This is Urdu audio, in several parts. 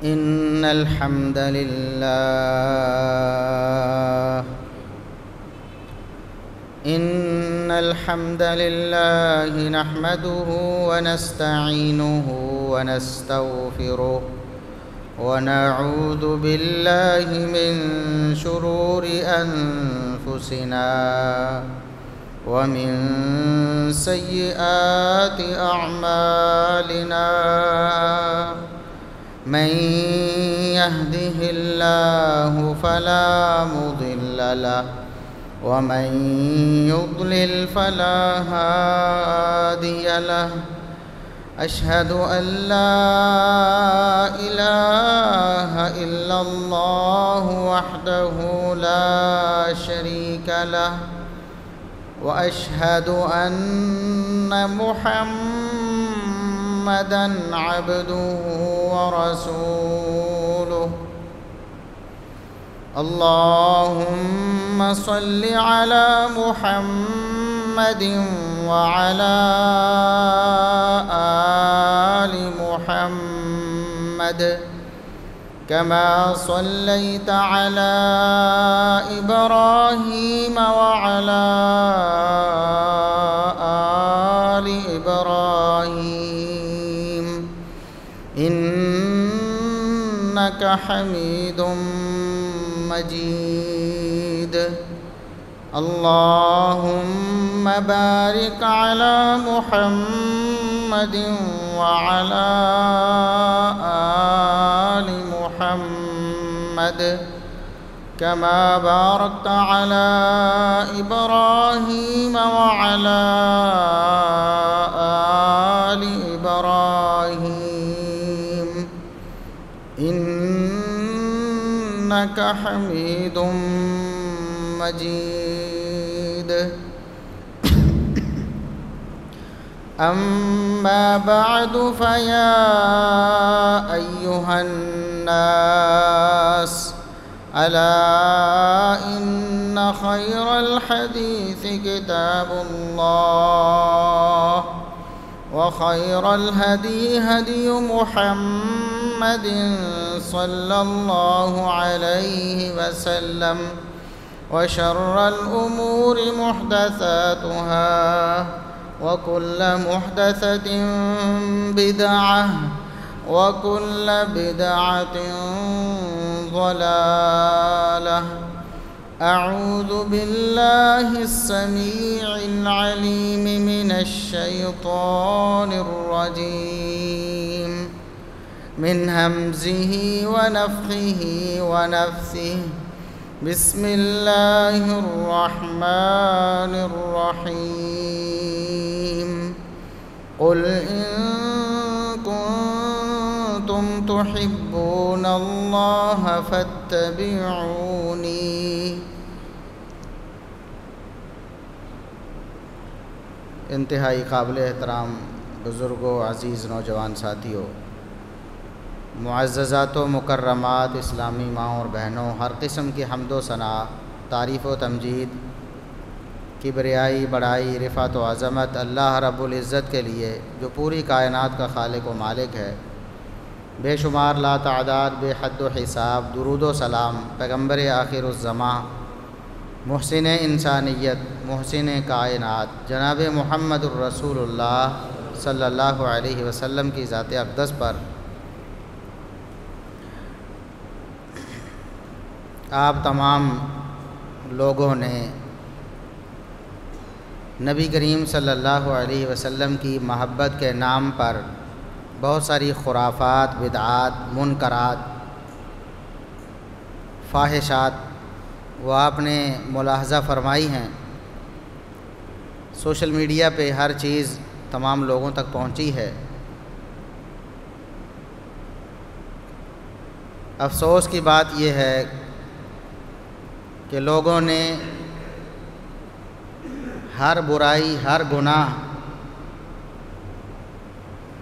إن الحمد لله نحمده ونستعينه ونستغفره ونعوذ بالله من شرور أنفسنا ومن سيئات أعمالنا من يهده الله فلا مضل له ومن يضلل فلا هادي له أشهد أن لا إله إلا الله وحده لا شريك له وأشهد أن محمدًا عبده ورسوله اللهم صل على محمد وعلى آل محمد كما صليت على إبراهيم وعلى آل إبراهيم إنك حميد مجيد اللهم بارك على محمد وعلى آل محمد كما باركت على إبراهيم وعلى آل إبراهيم إنك حميد مجيد أما بعد فيا أيها الناس ألا إن خير الحديث كتاب الله وخير الهدي هدي محمد صلى الله عليه وسلم وشر الأمور محدثاتها وكل محدثة بدعة وكل بدعة ضلالة أعوذ بالله السميع العليم من الشيطان الرجيم من همزه ونفخه ونفثه بسم الله الرحمن الرحيم قل إن كنتم تحبون الله فاتبعوني انتہائی قابل احترام بزرگوں، عزیز نوجوان ساتھیوں، معززات و مکرمات اسلامی ماؤں اور بہنوں، ہر قسم کی حمد و ثنا، تعریف و تمجید، کبریائی، بڑائی، رفعت و عظمت اللہ رب العزت کے لیے جو پوری کائنات کا خالق و مالک ہے۔ بے شمار لا تعداد، بے حد و حساب درود و سلام پیغمبر آخر الزماں، محسن انسانیت، محسن کائنات جناب محمد الرسول اللہ صلی اللہ علیہ وسلم کی ذات اقدس پر آپ تمام لوگوں نے نبی کریم صلی اللہ علیہ وسلم کی محبت کے نام پر بہت ساری خرافات، بدعات، منکرات، فاحشات وہ آپ نے ملاحظہ فرمائی ہیں۔ سوشل میڈیا پہ ہر چیز تمام لوگوں تک پہنچی ہے۔ افسوس کی بات یہ ہے کہ لوگوں نے ہر برائی، ہر گناہ،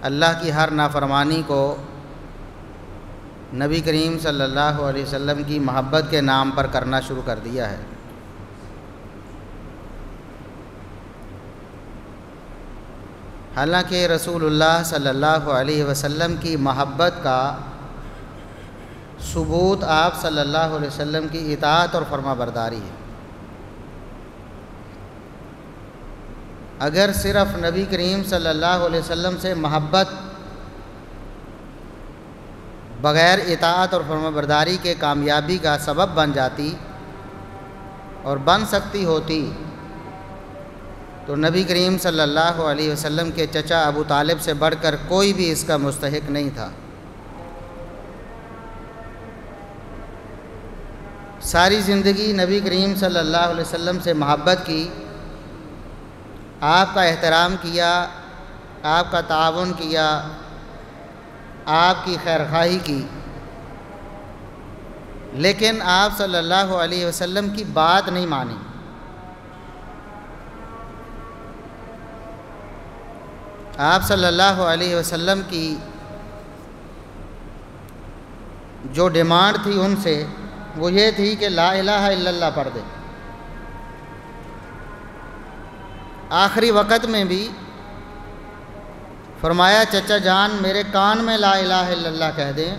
اللہ کی ہر نافرمانی کو نبی کریم صلی اللہ علیہ وسلم کی محبت کے نام پر کرنا شروع کر دیا ہے۔ حالانکہ رسول اللہ صلی اللہ علیہ وسلم کی محبت کا ثبوت آپ صلی اللہ علیہ وسلم کی اطاعت اور فرما برداری ہے۔ اگر صرف نبی کریم صلی اللہ علیہ وسلم سے محبت بغیر اطاعت اور فرما برداری کے کامیابی کا سبب بن جاتی اور بن سکتی ہوتی تو نبی کریم صلی اللہ علیہ وسلم کے چچا ابو طالب سے بڑھ کر کوئی بھی اس کا مستحق نہیں تھا۔ ساری زندگی نبی کریم صلی اللہ علیہ وسلم سے محبت کی، آپ کا احترام کیا، آپ کا تعاون کیا، آپ کی خیرخواہی کی، لیکن آپ صلی اللہ علیہ وسلم کی بات نہیں مانی۔ آپ صلی اللہ علیہ وسلم کی جو ڈیمانڈ تھی ان سے وہ یہ تھی کہ لا الہ الا اللہ پڑھ دیں۔ آخری وقت میں بھی فرمایا چچا جان میرے کان میں لا الہ الا اللہ کہہ دیں،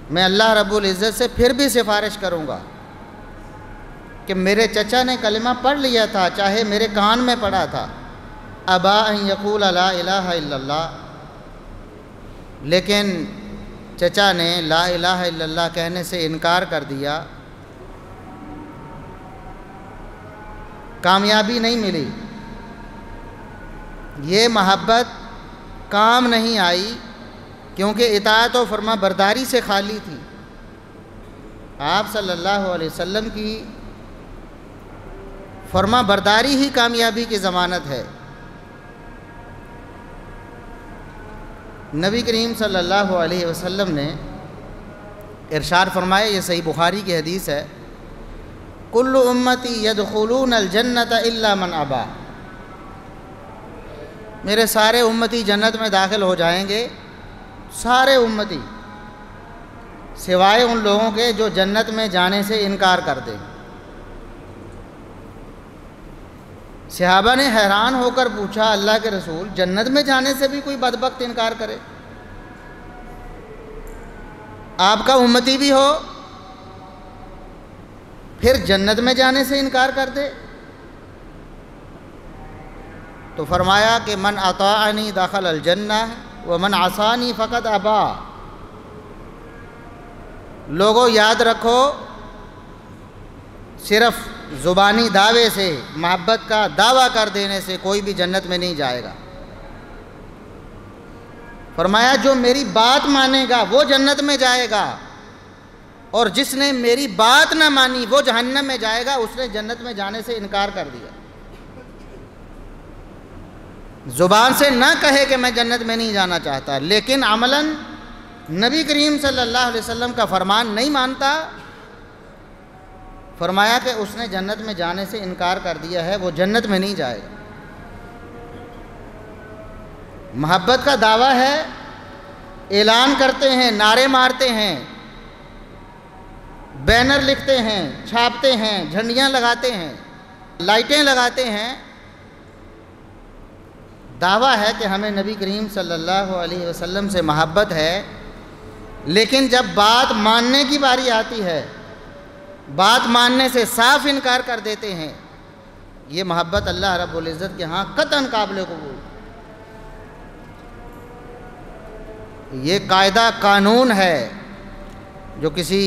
میں اللہ رب العزت سے پھر بھی سفارش کروں گا کہ میرے چچا نے کلمہ پڑھ لیا تھا، چاہے میرے کان میں پڑھا تھا، ابا ان یقول لا الہ الا اللہ، لیکن چچا نے لا الہ الا اللہ کہنے سے انکار کر دیا، کامیابی نہیں ملی، یہ محبت کام نہیں آئی کیونکہ اطاعت و فرما برداری سے خالی تھی۔ آپ صلی اللہ علیہ وسلم کی فرما برداری ہی کامیابی کی ضمانت ہے۔ نبی کریم صلی اللہ علیہ وسلم نے ارشاد فرمایا، یہ صحیح بخاری کی حدیث ہے، کل امتی یدخلون الجنت الا من ابا، میرے سارے امتی جنت میں داخل ہو جائیں گے، سارے امتی سوائے ان لوگوں کے جو جنت میں جانے سے انکار کر دیں۔ صحابہ نے حیران ہو کر پوچھا اللہ کے رسول جنت میں جانے سے بھی کوئی بدبخت انکار کرے؟ آپ کا امتی بھی ہو پھر جنت میں جانے سے انکار کر دے؟ تو فرمایا کہ من اطاعنی دخل الجنہ ومن عصانی فقد ابا۔ لوگوں یاد رکھو، صرف زبانی دعوے سے، محبت کا دعویٰ کر دینے سے کوئی بھی جنت میں نہیں جائے گا۔ فرمایا جو میری بات مانے گا وہ جنت میں جائے گا، اور جس نے میری بات نہ مانی وہ جہنم میں جائے گا، اس نے جنت میں جانے سے انکار کر دیا۔ زبان سے نہ کہے کہ میں جنت میں نہیں جانا چاہتا، لیکن عملاً نبی کریم صلی اللہ علیہ وسلم کا فرمان نہیں مانتا، فرمایا کہ اس نے جنت میں جانے سے انکار کر دیا ہے، وہ جنت میں نہیں جائے گا۔ محبت کا دعویٰ ہے، اعلان کرتے ہیں، نعرے مارتے ہیں، بینر لکھتے ہیں، چھاپتے ہیں، جھنڈیاں لگاتے ہیں، لائٹیں لگاتے ہیں، دعویٰ ہے کہ ہمیں نبی کریم صلی اللہ علیہ وسلم سے محبت ہے، لیکن جب بات ماننے کی باری آتی ہے، بات ماننے سے صاف انکار کر دیتے ہیں۔ یہ محبت اللہ رب العزت کے ہاں قطعاً قابل قبول۔ یہ قاعدہ قانون ہے جو کسی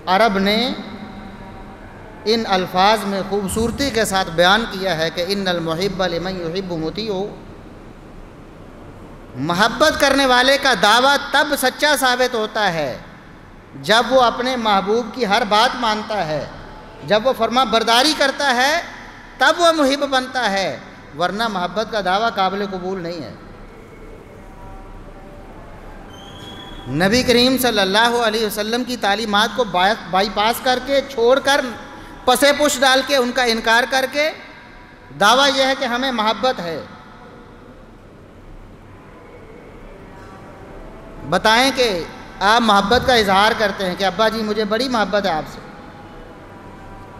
عرب نے ان الفاظ میں خوبصورتی کے ساتھ بیان کیا ہے کہ ان المحب لمن یحب مطیع، محبت کرنے والے کا دعویٰ تب سچا ثابت ہوتا ہے جب وہ اپنے محبوب کی ہر بات مانتا ہے، جب وہ فرما برداری کرتا ہے تب وہ محب بنتا ہے، ورنہ محبت کا دعویٰ قابل قبول نہیں ہے۔ نبی کریم صلی اللہ علیہ وسلم کی تعلیمات کو بائی پاس کر کے، چھوڑ کر، پسے پش ڈال کے، ان کا انکار کر کے دعویٰ یہ ہے کہ ہمیں محبت ہے۔ بتائیں کہ آپ محبت کا اظہار کرتے ہیں کہ ابا جی مجھے بڑی محبت ہے آپ سے،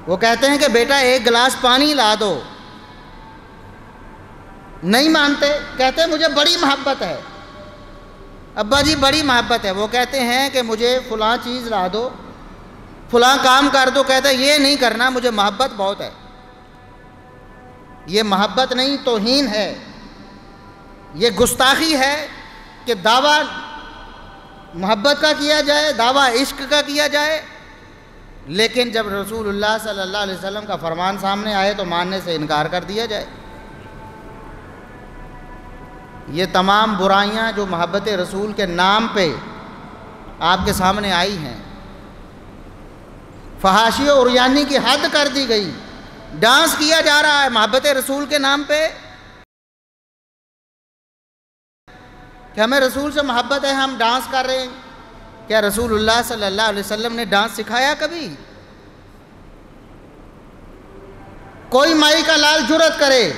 وہ کہتے ہیں کہ بیٹا ایک گلاس پانی لا دو، نہیں مانتے، کہتے ہیں مجھے بڑی محبت ہے۔ ابا جی بڑی محبت ہے، وہ کہتے ہیں کہ مجھے فلاں چیز لا دو، فلاں کام کر دو، کہتا ہے یہ نہیں کرنا، مجھے محبت بہت ہے۔ یہ محبت نہیں، توہین ہے، یہ گستاخی ہے کہ دعویٰ محبت کا کیا جائے، دعویٰ عشق کا کیا جائے، لیکن جب رسول اللہ صلی اللہ علیہ وسلم کا فرمان سامنے آئے تو ماننے سے انکار کر دیا جائے۔ یہ تمام برائیاں جو محبت رسول کے نام پہ آپ کے سامنے آئی ہیں، فحاشی و عریانی کی حد کر دی گئی، ڈانس کیا جا رہا ہے محبت رسول کے نام پہ کہ ہمیں رسول سے محبت ہے، ہم ڈانس کر رہے ہیں۔ کیا رسول اللہ صلی اللہ علیہ وسلم نے ڈانس سکھایا کبھی؟ کوئی مائی کا لال جرأت کرے،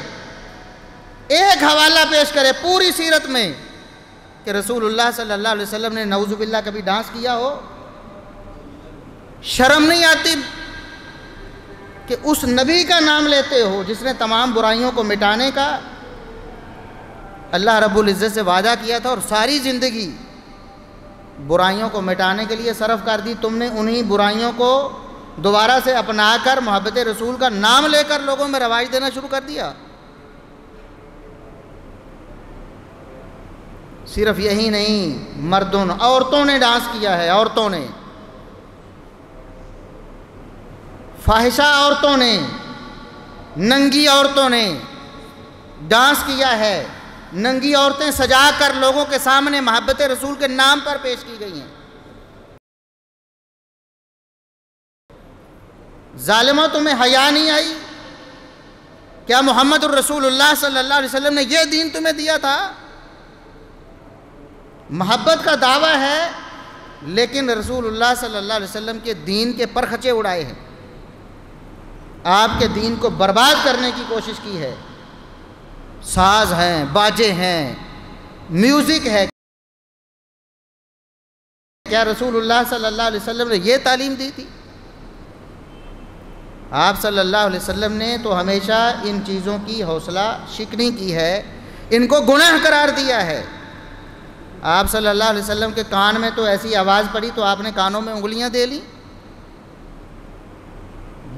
ایک حوالہ پیش کرے پوری سیرت میں کہ رسول اللہ صلی اللہ علیہ وسلم نے نعوذ باللہ کبھی ڈانس کیا ہو؟ شرم نہیں آتی کہ اس نبی کا نام لیتے ہو جس نے تمام برائیوں کو مٹانے کا اللہ رب العزت سے وعدہ کیا تھا، اور ساری زندگی برائیوں کو مٹانے کے لیے صرف کر دی؟ تم نے انہی برائیوں کو دوبارہ سے اپنا کر محبت رسول کا نام لے کر لوگوں میں رواج دینا شروع کر دیا۔ صرف یہی نہیں، مردوں عورتوں نے ڈانس کیا ہے، عورتوں نے، فاحشہ عورتوں نے، ننگی عورتوں نے ڈانس کیا ہے۔ ننگی عورتیں سجا کر لوگوں کے سامنے محبت رسول کے نام پر پیش کی گئی ہیں۔ ظالموں تمہیں حیا نہیں آئی؟ کیا محمد الرسول اللہ صلی اللہ علیہ وسلم نے یہ دین تمہیں دیا تھا؟ محبت کا دعویٰ ہے لیکن رسول اللہ صلی اللہ علیہ وسلم کے دین کے پرخچے اڑائے ہیں، آپ کے دین کو برباد کرنے کی کوشش کی ہے۔ ساز ہیں، باجے ہیں، میوزک ہے۔ کیا رسول اللہ صلی اللہ علیہ وسلم نے یہ تعلیم دی تھی؟ آپ صلی اللہ علیہ وسلم نے تو ہمیشہ ان چیزوں کی حوصلہ شکنی کی ہے، ان کو گناہ قرار دیا ہے۔ آپ صلی اللہ علیہ وسلم کے کان میں تو ایسی آواز پڑی تو آپ نے کانوں میں انگلیاں دے لی۔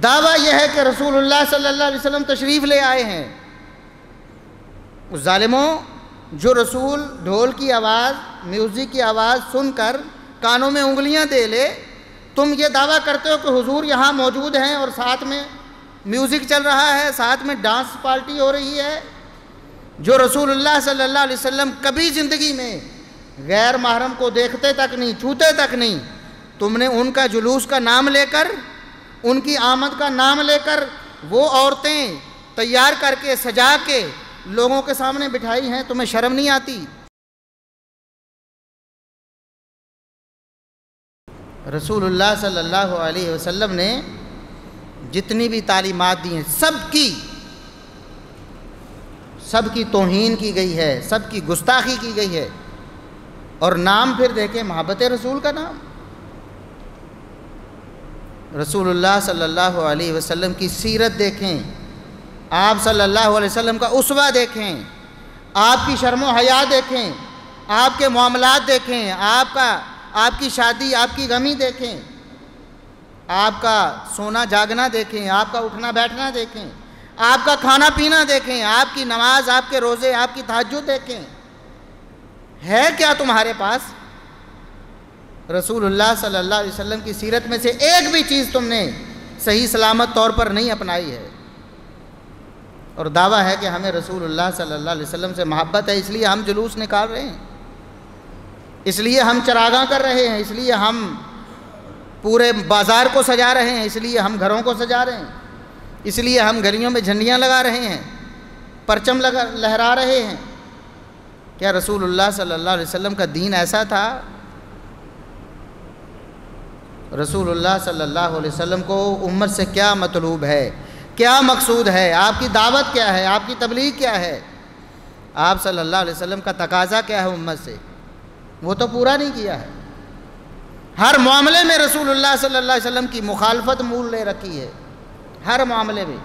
دعویٰ یہ ہے کہ رسول اللہ صلی اللہ علیہ وسلم تشریف لے آئے ہیں۔ اس ظالموں، جو رسول ڈھول کی آواز، میوزک کی آواز سن کر کانوں میں انگلیاں دے لے، تم یہ دعویٰ کرتے ہو کہ حضور یہاں موجود ہیں اور ساتھ میں میوزک چل رہا ہے، ساتھ میں ڈانس پارٹی ہو رہی ہے۔ جو رسول اللہ صلی اللہ علیہ وسلم کبھی زندگی میں غیر محرم کو دیکھتے تک نہیں، چھوتے تک نہیں، تم نے ان کا جلوس کا نام لے کر، ان کی آمد کا نام لے کر وہ عورتیں تیار کر کے سجا کے لوگوں کے سامنے بٹھائی ہیں۔ تمہیں شرم نہیں آتی؟ رسول اللہ صلی اللہ علیہ وسلم نے جتنی بھی تعلیمات دی ہیں سب کی توہین کی گئی ہے، سب کی گستاخی کی گئی ہے، اور نام پھر دیکھیں محبت رسول کا نام۔ رسول اللہ صلی اللہ علیہ وسلم کی سیرت دیکھیں، آپ صلی اللہ علیہ وسلم کا اسوہ دیکھیں، آپ کی شرم و حیا دیکھیں، آپ کے معاملات دیکھیں، آپ کی شادی، آپ کی غمی دیکھیں، آپ کا سونا جاگنا دیکھیں، آپ کا اٹھنا بیٹھنا دیکھیں، آپ کا کھانا پینا دیکھیں، آپ کی نماز، آپ کے روزے، آپ کی تہجد دیکھیں۔ ہے کیا تمہارے پاس؟ رسول اللہ صلی اللہ علیہ وسلم کی سیرت میں سے ایک بھی چیز تم نے صحیح سلامت طور پر نہیں اپنائی ہے، اور دعویٰ ہے کہ ہمیں رسول اللہ صلی اللہ علیہ وسلم سے محبت ہے، اس لیے ہم جلوس نکال رہے ہیں، اس لیے ہم چراغاں کر رہے ہیں، اس لیے ہم پورے بازار کو سجا رہے ہیں، اس لیے ہم گھروں کو سجا رہے ہیں، اس لیے ہم گلیوں میں جھنڈیاں لگا رہے ہیں، پرچم لہرا رہے ہیں۔ کیا رسول اللہ صلی اللہ علیہ وسلم کا دین ایسا تھا؟ رسول اللہ صلی اللہ علیہ وسلم کو امت سے کیا مطلوب ہے، کیا مقصود ہے، آپ کی دعوت کیا ہے، آپ کی تبلیغ کیا ہے، آپ صلی اللہ علیہ وسلم کا تقاضا کیا ہے امت سے، وہ تو پورا نہیں کیا ہے۔ ہر معاملے میں رسول اللہ صلی اللہ علیہ وسلم کی مخالفت مول لے رکھی ہے، ہر معاملے میں،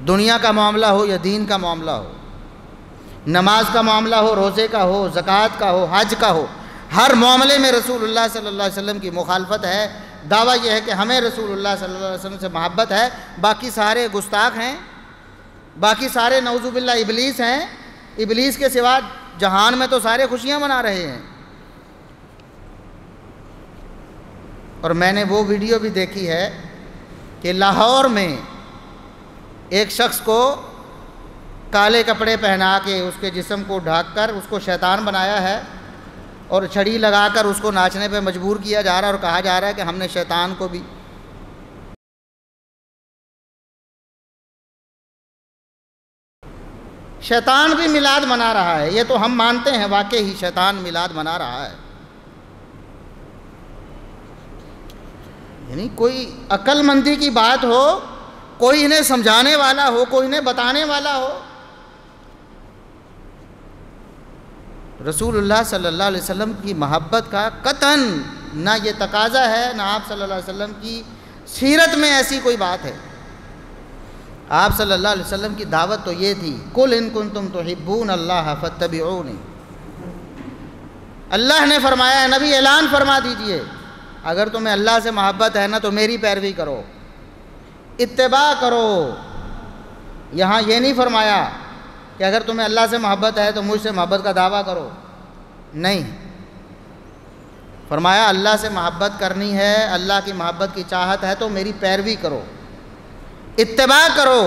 دنیا کا معاملہ ہو یا دین کا معاملہ ہو۔ نماز کا معاملہ ہو، روزے کا ہو، زکوٰۃ کا ہو، حج کا ہو، ہر معاملے میں رسول اللہ صلی اللہ علیہ وسلم کی مخالفت ہے۔ دعویٰ یہ ہے کہ ہمیں رسول اللہ صلی اللہ علیہ وسلم سے محبت ہے، باقی سارے گستاخ ہیں، باقی سارے نعوذ باللہ ابلیس ہیں، ابلیس کے سوا جہان میں تو سارے خوشیاں منا رہے ہیں۔ اور میں نے وہ ویڈیو بھی دیکھی ہے کہ لاہور میں ایک شخص کو کالے کپڑے پہنا کے اس کے جسم کو ڈھانک کر اس کو شیطان بنایا ہے اور چھڑی لگا کر اس کو ناچنے پہ مجبور کیا جا رہا ہے اور کہا جا رہا ہے کہ ہم نے شیطان کو بھی۔ شیطان بھی میلاد منا رہا ہے، یہ تو ہم مانتے ہیں واقعی ہی شیطان میلاد منا رہا ہے۔ یعنی کوئی عقل مندی کی بات ہو، کوئی انہیں سمجھانے والا ہو، کوئی انہیں بتانے والا ہو۔ رسول اللہ صلی اللہ علیہ وسلم کی محبت کا قطعاً نہ یہ تقاضا ہے، نہ آپ صلی اللہ علیہ وسلم کی سیرت میں ایسی کوئی بات ہے۔ آپ صلی اللہ علیہ وسلم کی دعوت تو یہ تھی، قُلْ إِن كُنتُمْ تُحِبُّونَ اللَّهَ فَاتَّبِعُونِ۔ اللہ نے فرمایا ہے نبی اعلان فرما دیجئے اگر تمہیں اللہ سے محبت ہے نا تو میری پیروی کرو، اتباع کرو۔ یہاں یہ نہیں فرمایا کہ اگر تمہیں اللہ سے محبت ہے تو مجھ سے محبت کا دعویٰ کرو، نہیں، فرمایا اللہ سے محبت کرنی ہے، اللہ کی محبت کی چاہت ہے تو میری پیروی کرو، اتباع کرو،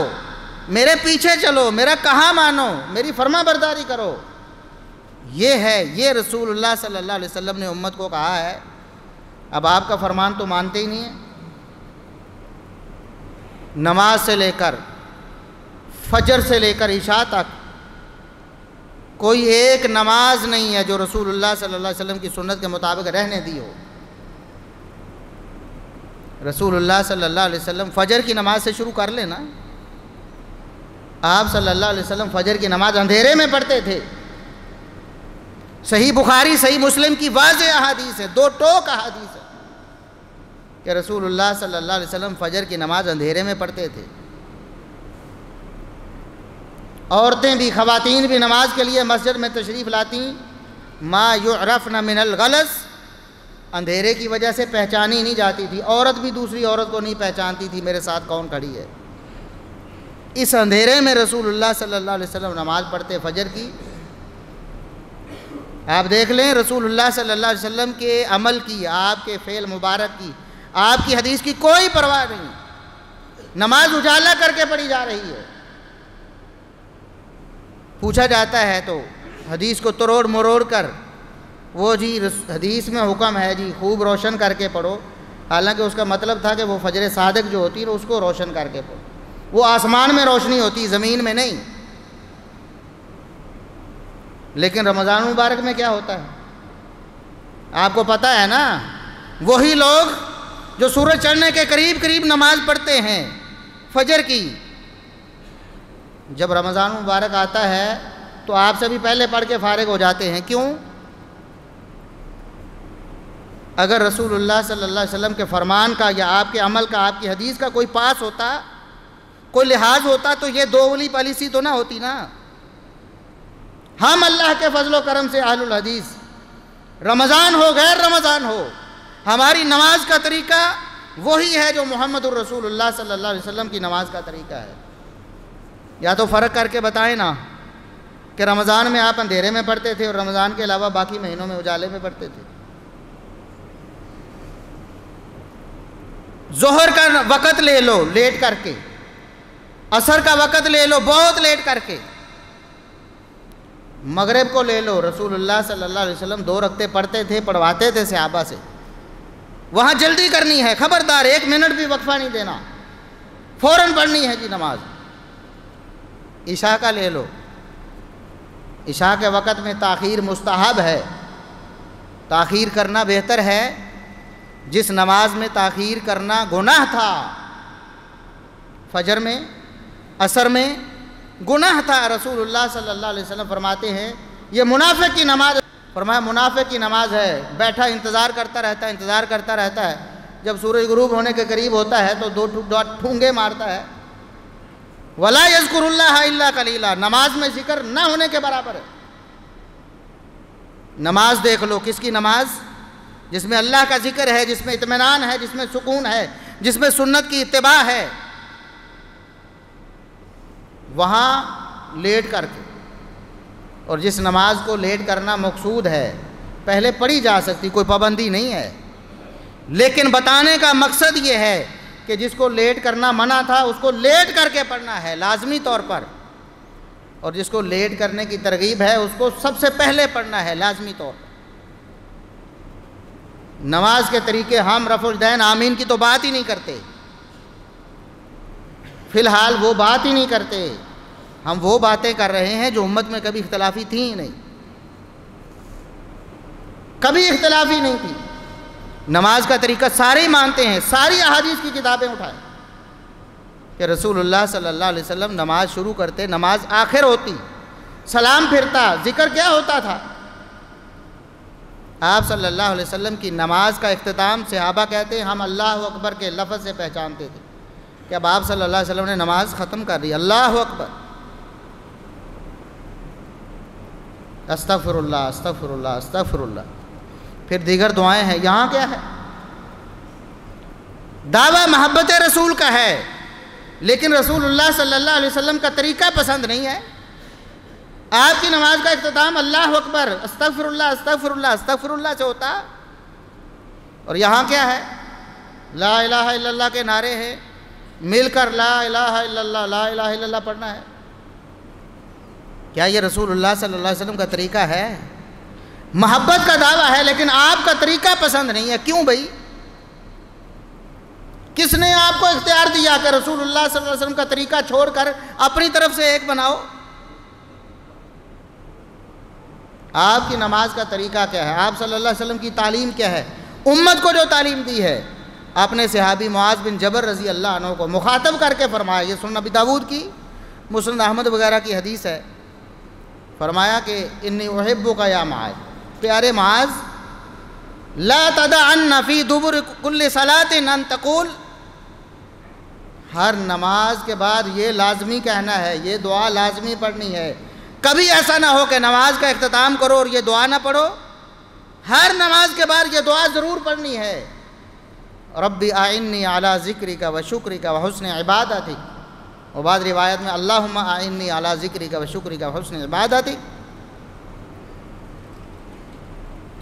میرے پیچھے چلو، میرا کہا مانو، میری فرما برداری کرو۔ یہ ہے، یہ رسول اللہ صلی اللہ علیہ وسلم نے امت کو کہا ہے۔ اب آپ کا فرمان تو مانتے ہی نہیں ہیں۔ نماز سے لے کر فجر سے لے کر عشاء تک کوئی ایک نماز نہیں ہے جو رسول اللہ صلی اللہ علیہ وسلم کی سنت کے مطابق رہنے دی ہو۔ رسول اللہ صلی اللہ علیہ وسلم فجر کی نماز سے شروع کر لینا۔ آپ صلی اللہ علیہ وسلم فجر کی نماز اندھیرے میں پڑھتے تھے۔ صحیح بخاری صحیح مسلم کی واضح احادیث ہے، دو ٹوک احادیث ہے کہ رسول اللہ صلی اللہ علیہ وسلم فجر کی نماز اندھیرے میں پڑھتے تھے۔ عورتیں بھی، خواتین بھی نماز کے لیے مسجد میں تشریف لاتی، ما یعرفن من الغلس، اندھیرے کی وجہ سے پہچانی نہیں جاتی تھی، عورت بھی دوسری عورت کو نہیں پہچانتی تھی میرے ساتھ کون کھڑی ہے۔ اس اندھیرے میں رسول اللہ صلی اللہ علیہ وسلم نماز پڑھتے فجر کی۔ آپ دیکھ لیں رسول اللہ صلی اللہ علیہ وسلم کے عمل کی، آپ کے فعل مبارک کی، آپ کی حدیث کی کوئی پرواہ نہیں، نماز اجالا کر کے پڑھی جا رہی ہے۔ پوچھا جاتا ہے تو حدیث کو تروڑ مروڑ کر وہ جی حدیث میں حکم ہے جی خوب روشن کر کے پڑھو، حالانکہ اس کا مطلب تھا کہ وہ فجر صادق جو ہوتی ہے اس کو روشن کر کے پڑھو، وہ آسمان میں روشنی ہوتی زمین میں نہیں۔ لیکن رمضان مبارک میں کیا ہوتا ہے آپ کو پتہ ہے نا، وہی لوگ جو سورج چڑھنے کے قریب قریب نماز پڑھتے ہیں فجر کی، جب رمضان مبارک آتا ہے تو آپ سے بھی پہلے پڑھ کے فارغ ہو جاتے ہیں۔ کیوں؟ اگر رسول اللہ صلی اللہ علیہ وسلم کے فرمان کا یا آپ کے عمل کا، آپ کی حدیث کا کوئی پاس ہوتا، کوئی لحاظ ہوتا تو یہ دو ولی پالیسی تو نہ ہوتی نا۔ ہم اللہ کے فضل و کرم سے اہل الحدیث، رمضان ہو غیر رمضان ہو، ہماری نماز کا طریقہ وہی ہے جو محمد الرسول اللہ صلی اللہ علیہ وسلم کی نماز کا طریقہ ہے۔ یا تو فرق کر کے بتائیں نا کہ رمضان میں آپ اندھیرے میں پڑھتے تھے اور رمضان کے علاوہ باقی مہینوں میں اجالے میں پڑھتے تھے۔ ظہر کا وقت لے لو لیٹ کر کے، عصر کا وقت لے لو بہت لیٹ کر کے، مغرب کو لے لو، رسول اللہ صلی اللہ علیہ وسلم 2 رکعتیں پڑھتے تھے، پڑھواتے تھے صحابہ سے۔ وہاں جلدی کرنی ہے، خبردار 1 منٹ بھی وقفہ نہیں دینا، فوراً پڑھنی ہے جی نماز۔ عشاء کا لے لو، عشاء کے وقت میں تاخیر مستحب ہے، تاخیر کرنا بہتر ہے۔ جس نماز میں تاخیر کرنا گناہ تھا، فجر میں، عصر میں گناہ تھا، رسول اللہ صلی اللہ علیہ وسلم فرماتے ہیں یہ منافق کی نماز، فرمایا منافق کی نماز ہے، بیٹھا انتظار کرتا رہتا ہے، جب سورج غروب ہونے کے قریب ہوتا ہے تو 2 ٹھونگے مارتا ہے، وَلَا يَذْكُرُ اللَّهَ إِلَّا قَلِيلًا، نماز میں ذکر نہ ہونے کے برابر ہے۔ نماز دیکھ لو، کس کی نماز؟ جس میں اللہ کا ذکر ہے، جس میں اطمینان ہے، جس میں سکون ہے، جس میں سنت کی اتباع ہے، وہاں لیٹ کر کے، اور جس نماز کو لیٹ کرنا مقصود ہے پہلے پڑھی جا سکتی، کوئی پابندی نہیں ہے، لیکن بتانے کا مقصد یہ ہے کہ جس کو لیٹ کرنا منع تھا اس کو لیٹ کر کے پڑھنا ہے لازمی طور پر، اور جس کو لیٹ کرنے کی ترغیب ہے اس کو سب سے پہلے پڑھنا ہے لازمی طور پر۔ نماز کے طریقے ہم رفع الیدین آمین کی تو بات ہی نہیں کرتے، فی الحال وہ بات ہی نہیں کرتے، ہم وہ باتیں کر رہے ہیں جو امت میں کبھی اختلافی تھیں ہی نہیں، کبھی اختلافی نہیں تھی۔ نماز کا طریقہ سارے ہی مانتے ہیں، ساری احادیث کی کتابیں اٹھائیں کہ رسول اللہ صلی اللہ علیہ وسلم نماز شروع کرتے، نماز آخر ہوتی، سلام پھرتا، ذکر کیا ہوتا تھا؟ آپ صلی اللہ علیہ وسلم کی نماز کا اختتام صحابہ کہتے ہیں ہم اللہ اکبر کے لفظ سے پہچانتے تھے کہ اب آپ صلی اللہ علیہ وسلم نے نماز ختم کر دی، اللہ اکبر، استغفر اللہ استغفر اللہ استغفر اللہ، پھر دیگر دعائیں ہیں۔ یہاں کیا ہے؟ دعویٰ محبت رسول کا ہے، لیکن رسول اللہ صلی اللہ علیہ وسلم کا طریقہ پسند نہیں ہے۔ آپ کی نماز کا اختتام اللہ اکبر استغفر اللہ استغفر اللہ استغفر اللہ سے ہوتا، اور یہاں کیا ہے؟ لا الہ الا اللہ کے نعرے ہیں، مل کر لا الہ الا اللہ لا الہ الا اللہ پڑھنا ہے۔ کیا یہ رسول اللہ صلی اللہ علیہ وسلم کا طریقہ ہے؟ محبت کا دعویٰ ہے لیکن آپ کا طریقہ پسند نہیں ہے، کیوں بھائی؟ کس نے آپ کو اختیار دیا کہ رسول اللہ صلی اللہ علیہ وسلم کا طریقہ چھوڑ کر اپنی طرف سے ایک بناؤ؟ آپ کی نماز کا طریقہ کیا ہے؟ آپ صلی اللہ علیہ وسلم کی تعلیم کیا ہے؟ امت کو جو تعلیم دی ہے، اپنے صحابی معاذ بن جبل رضی اللہ عنہ کو مخاطب کر کے فرمایا، یہ سنن ابی داؤد کی، مسند احمد وغیرہ کی حدیث ہے، فرمایا کہ انی احبک یا معاذ، پیارے معاذ، لا تدعن فی دبر کل صلاۃ ان تقول، ہر نماز کے بعد یہ لازمی کہنا ہے، یہ دعا لازمی پڑھنی ہے، کبھی ایسا نہ ہو کہ نماز کا اختتام کرو اور یہ دعا نہ پڑھو، ہر نماز کے بعد یہ دعا ضرور پڑھنی ہے، ربی اعنی علی ذکرک و شکرک و حسن عبادتک، اور بعض روایت میں اللہم اعنی علی ذکرک و شکرک و حسن عبادتک۔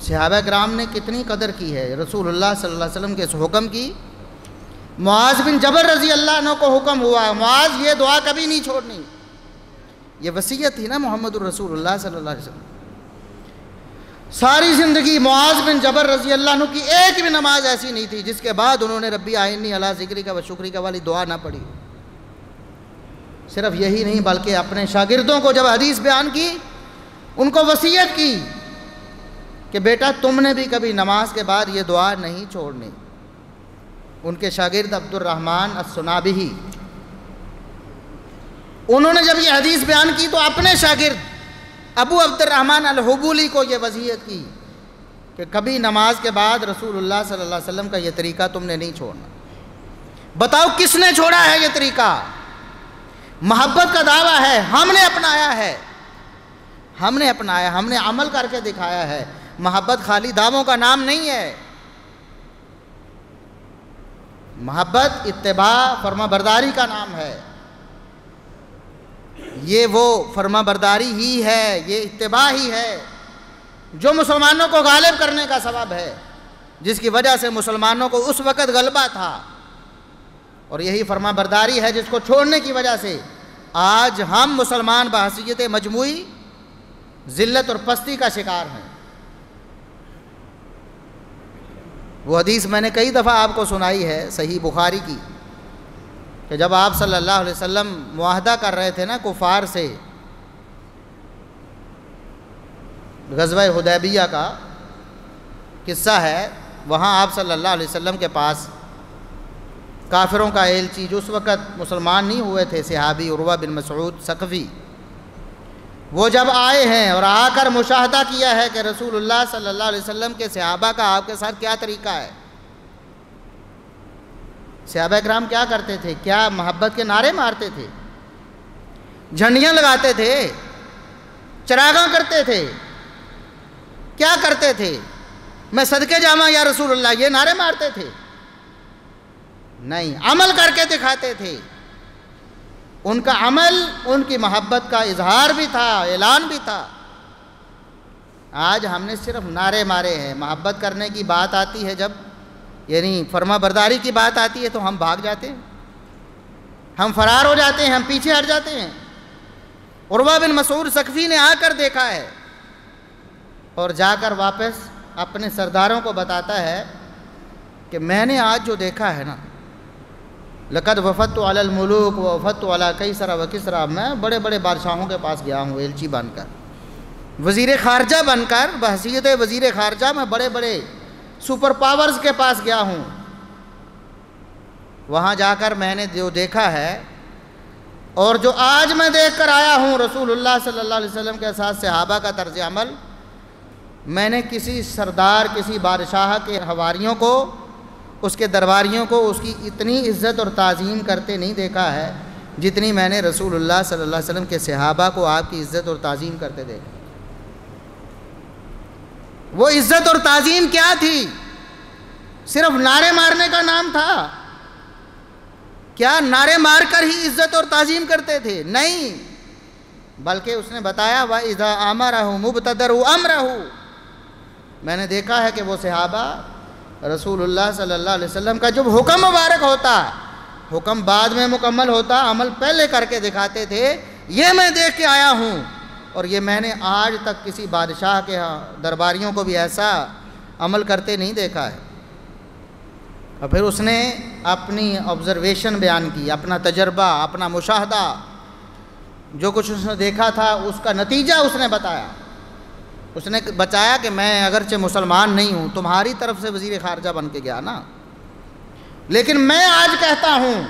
صحابہ کرام نے کتنی قدر کی ہے رسول اللہ صلی اللہ علیہ وسلم کے اس حکم کی۔ معاذ بن جبل رضی اللہ عنہ کو حکم ہوا، معاذ یہ دعا کبھی نہیں چھوڑنی، یہ وصیت تھی نا محمد الرسول اللہ صلی اللہ علیہ وسلم۔ ساری زندگی معاذ بن جبل رضی اللہ عنہ کی ایک بھی نماز ایسی نہیں تھی جس کے بعد انہوں نے ربی اعنی علی ذکرک و شکرک والی دعا نہ پڑھی۔ صرف یہی نہیں بلکہ اپنے شاگردوں کو جب حدیث بیان کی، ان کو وصیت کی کہ بیٹا تم نے بھی کبھی نماز کے بعد یہ دعا نہیں چھوڑنی۔ ان کے شاگرد عبد الرحمن الصنابحی، انہوں نے جب یہ حدیث بیان کی تو اپنے شاگرد ابو عبد الرحمن الحبولی کو یہ وصیت کی کہ کبھی نماز کے بعد رسول اللہ صلی اللہ علیہ وسلم کا یہ طریقہ تم نے نہیں چھوڑنا۔ بتاؤ کس نے چھوڑا ہے یہ طریقہ؟ محبت کا دعویٰ ہے، ہم نے اپنایا ہے، ہم نے اپنایا، ہم نے عمل کر کے دکھایا ہے۔ محبت خالی دعووں کا نام نہیں ہے، محبت اتباع فرما برداری کا نام ہے۔ یہ وہ فرما برداری ہی ہے، یہ اتباع ہی ہے جو مسلمانوں کو غالب کرنے کا سبب ہے، جس کی وجہ سے مسلمانوں کو اس وقت غلبہ تھا، اور یہی فرما برداری ہے جس کو چھوڑنے کی وجہ سے آج ہم مسلمان بحیثیت مجموعی ذلت اور پستی کا شکار ہیں۔ وہ حدیث میں نے کئی دفعہ آپ کو سنائی ہے صحیح بخاری کی، کہ جب آپ صلی اللہ علیہ وسلم معاہدہ کر رہے تھے نا کفار سے، غزوہ حدیبیہ کا قصہ ہے، وہاں آپ صلی اللہ علیہ وسلم کے پاس کافروں کا ایلچی، جو اس وقت مسلمان نہیں ہوئے تھے، صحابی عروہ بن مسعود ثقفی، وہ جب آئے ہیں اور آ کر مشاہدہ کیا ہے کہ رسول اللہ صلی اللہ علیہ وسلم کے صحابہ کا آپ کے ساتھ کیا طریقہ ہے، صحابہ کرام کیا کرتے تھے، کیا محبت کے نعرے مارتے تھے، جھنڈیاں لگاتے تھے، چراغاں کرتے تھے، کیا کرتے تھے؟ میں صدقے جاواں یا رسول اللہ یہ نعرے مارتے تھے؟ نہیں، عمل کر کے دکھاتے تھے۔ ان کا عمل ان کی محبت کا اظہار بھی تھا، اعلان بھی تھا۔ آج ہم نے صرف نعرے مارے ہیں، محبت کرنے کی بات آتی ہے جب، یعنی فرما برداری کی بات آتی ہے تو ہم بھاگ جاتے ہیں، ہم فرار ہو جاتے ہیں، ہم پیچھے ہٹ جاتے ہیں۔ عروہ بن مسعود ثقفی نے آ کر دیکھا ہے اور جا کر واپس اپنے سرداروں کو بتاتا ہے کہ میں نے آج جو دیکھا ہے نا، لقد وفدت علی الملوک ووفدت علی قیصر و کسریٰ، میں بڑے بڑے بادشاہوں کے پاس گیا ہوں ایلچی بن کر، وزیر خارجہ بن کر، بحیثیت وزیر خارجہ میں بڑے بڑے سپر پاورز کے پاس گیا ہوں۔ وہاں جا کر میں نے جو دیکھا ہے اور جو آج میں دیکھ کر آیا ہوں رسول اللہ صلی اللہ علیہ وسلم کے ساتھ صحابہ کا طرز عمل، میں نے کسی سردار، کسی بادشاہ کے حواریوں کو، اس کے درباریوں کو اس کی اتنی عزت اور تعظیم کرتے نہیں دیکھا ہے جتنی میں نے رسول اللہ صلی اللہ علیہ وسلم کے صحابہ کو آپ کی عزت اور تعظیم کرتے دیکھا۔ وہ عزت اور تعظیم کیا تھی؟ صرف نعرے مارنے کا نام تھا؟ کیا نعرے مار کر ہی عزت اور تعظیم کرتے تھے؟ نہیں، بلکہ اس نے بتایا وَإِذَا أَمَرَهُ مُبْتَدَرُوا أَمْرَهُ، میں نے دیکھا ہے کہ وہ صحابہ رسول اللہ صلی اللہ علیہ وسلم کا جب حکم مبارک ہوتا، حکم بعد میں مکمل ہوتا، عمل پہلے کر کے دکھاتے تھے۔ یہ میں دیکھ کے آیا ہوں، اور یہ میں نے آج تک کسی بادشاہ کے درباریوں کو بھی ایسا عمل کرتے نہیں دیکھا ہے۔ اور پھر اس نے اپنی آبزرویشن بیان کی، اپنا تجربہ، اپنا مشاہدہ، جو کچھ اس نے دیکھا تھا اس کا نتیجہ اس نے بتایا۔ اس نے بتایا کہ میں اگرچہ مسلمان نہیں ہوں، تمہاری طرف سے وزیر خارجہ بن کے گیا نا، لیکن میں آج کہتا ہوں